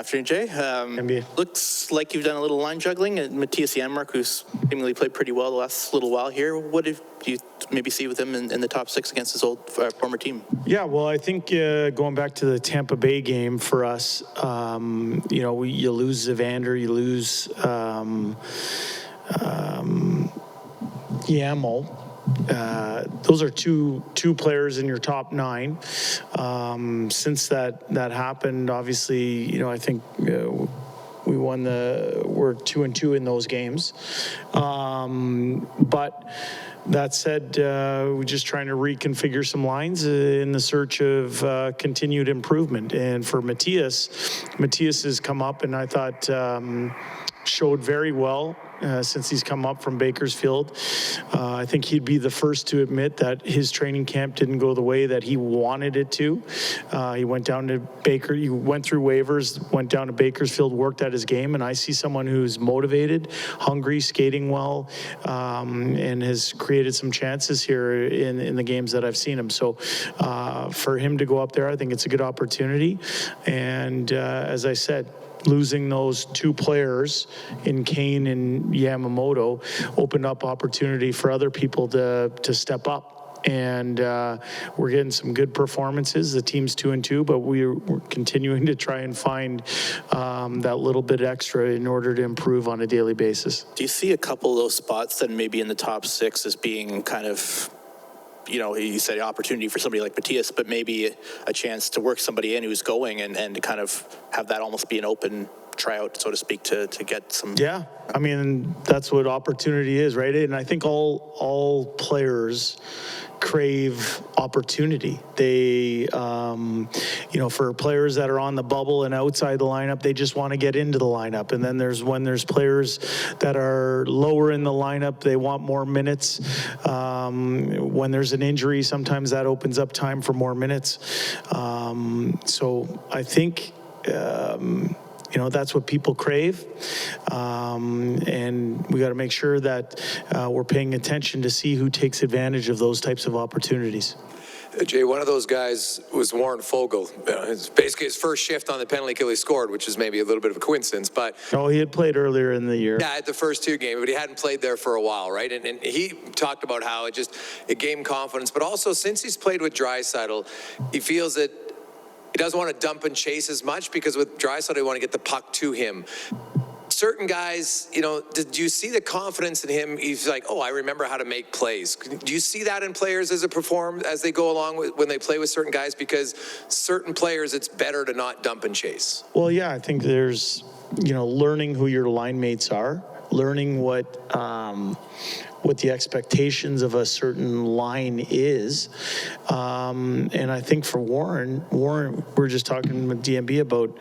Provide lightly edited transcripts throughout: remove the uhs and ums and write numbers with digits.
Afternoon, Jay. Looks like you've done a little line juggling. And Matthias Janmark, who's seemingly played pretty well the last little while here. What do you maybe see with him in the top six against his old former team? Yeah, well, I think going back to the Tampa Bay game for us, you lose Evander, you lose Yamel. Those are two players in your top nine. Since that happened, obviously, I think we won we're 2-2 in those games. But that said, we're just trying to reconfigure some lines in the search of continued improvement. And for Matthias has come up, and I thought showed very well. Since he's come up from Bakersfield. I think he'd be the first to admit that his training camp didn't go the way that he wanted it to. He went down to he went through waivers, went down to Bakersfield, worked at his game, and I see someone who's motivated, hungry, skating well, and has created some chances here in the games that I've seen him. So for him to go up there, I think it's a good opportunity. And as I said, losing those two players in Kane and Yamamoto opened up opportunity for other people to step up. And we're getting some good performances. The team's 2-2, but we're continuing to try and find that little bit extra in order to improve on a daily basis. Do you see a couple of those spots that maybe in the top six as being kind of, you said opportunity for somebody like Matthias, but maybe a chance to work somebody in who's going and to kind of have that almost be an open tryout, so to speak, to get some. Yeah, I mean, that's what opportunity is, right? And I think all players crave opportunity. They, for players that are on the bubble and outside the lineup, they just want to get into the lineup. And then when there's players that are lower in the lineup, they want more minutes. When there's an injury, sometimes that opens up time for more minutes. So I think, that's what people crave. And we got to make sure that we're paying attention to see who takes advantage of those types of opportunities. Jay, one of those guys was Warren Foegele. It's basically his first shift on the penalty kill he scored, which is maybe a little bit of a coincidence. But he had played earlier in the year. Yeah, at the first two games, but he hadn't played there for a while, right? And he talked about how it gave him confidence. But also, since he's played with Draisaitl, he feels that he doesn't want to dump and chase as much because with Draisaitl, you want to get the puck to him. Certain guys, did you see the confidence in him? He's like, I remember how to make plays. Do you see that in players as they go along when they play with certain guys? Because certain players, it's better to not dump and chase. Well, yeah, I think there's, learning who your line mates are, learning what the expectations of a certain line is. And I think for Warren, we're just talking with DMB about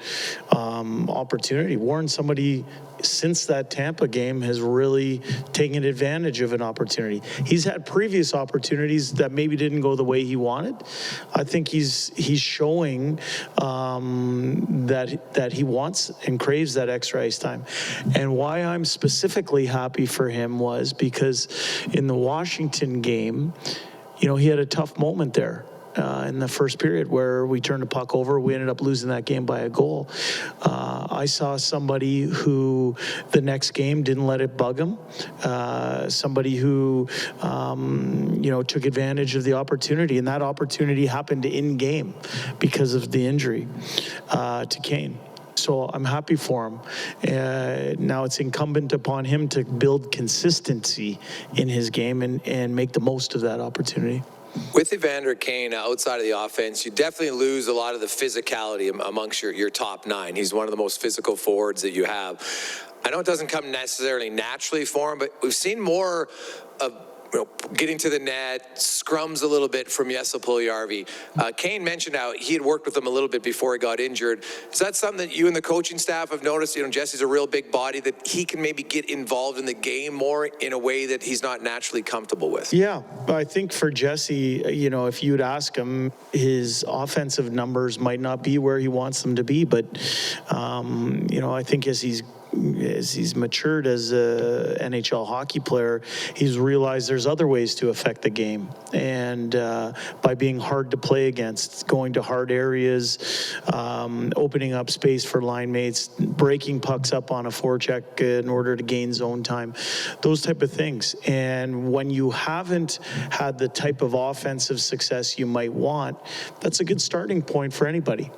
opportunity. Warren's somebody, since that Tampa game, has really taken advantage of an opportunity. He's had previous opportunities that maybe didn't go the way he wanted. I think he's showing that he wants and craves that extra ice time. And why I'm specifically happy for him was because in the Washington game, he had a tough moment there. In the first period where we turned the puck over, we ended up losing that game by a goal. I saw somebody who the next game didn't let it bug him. Somebody who, took advantage of the opportunity, and that opportunity happened in game because of the injury to Kane. So I'm happy for him. Now it's incumbent upon him to build consistency in his game and make the most of that opportunity. With Evander Kane outside of the offense, you definitely lose a lot of the physicality amongst your top nine. He's one of the most physical forwards that you have. I know it doesn't come necessarily naturally for him, but we've seen more of getting to the net, scrums a little bit from Jesse Puljujärvi. Kane mentioned how he had worked with him a little bit before he got injured. Is that something that you and the coaching staff have noticed? Jesse's a real big body, that he can maybe get involved in the game more in a way that he's not naturally comfortable with. Yeah, I think for Jesse, if you'd ask him, his offensive numbers might not be where he wants them to be, but, I think as he's as he's matured as a NHL hockey player, he's realized there's other ways to affect the game. And by being hard to play against, going to hard areas, opening up space for line mates, breaking pucks up on a forecheck in order to gain zone time, those type of things. And when you haven't had the type of offensive success you might want, that's a good starting point for anybody.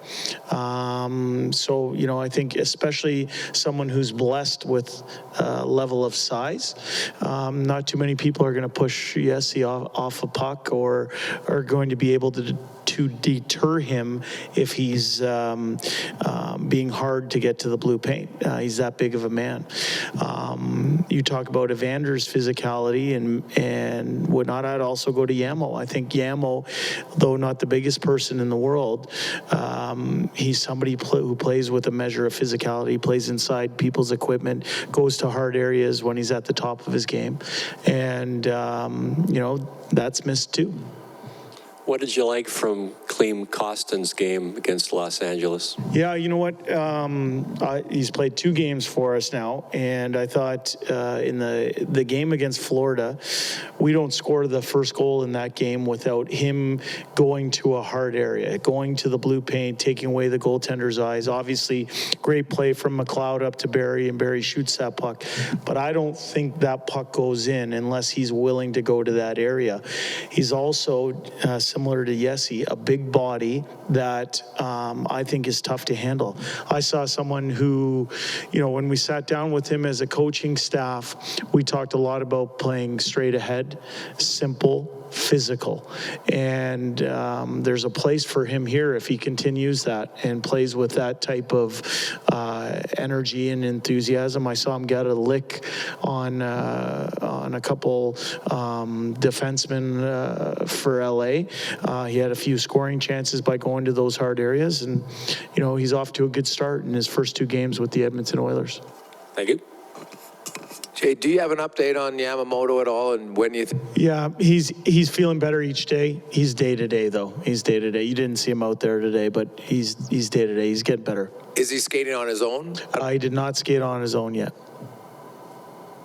So, I think especially someone who's blessed with a level of size, not too many people are going to push Jesse off a puck or are going to be able to deter him if he's being hard to get to the blue paint. He's that big of a man. You talk about Evander's physicality and whatnot. I'd also go to Yamo. I think Yamo, though not the biggest person in the world, he's somebody who plays with a measure of physicality, plays inside people's equipment, goes to hard areas when he's at the top of his game. And, that's missed too. What did you like from Klim Kostin's game against Los Angeles? Yeah, you know what? He's played 2 games for us now, and I thought in the game against Florida, we don't score the first goal in that game without him going to a hard area, going to the blue paint, taking away the goaltender's eyes. Obviously, great play from McLeod up to Barry, and Barry shoots that puck. But I don't think that puck goes in unless he's willing to go to that area. He's also similar to Jesse, a big body that I think is tough to handle. I saw someone who, when we sat down with him as a coaching staff, we talked a lot about playing straight ahead, simple, physical. And there's a place for him here if he continues that and plays with that type of energy and enthusiasm. I saw him get a lick on a couple defensemen for LA. He had a few scoring chances by going to those hard areas, and he's off to a good start in his first 2 games with the Edmonton Oilers. Thank you. Jay, do you have an update on Yamamoto at all, and when you Yeah, he's feeling better each day. He's day to day though. He's day to day. You didn't see him out there today, but he's day to day. He's getting better. is he skating on his own? He did not skate on his own yet.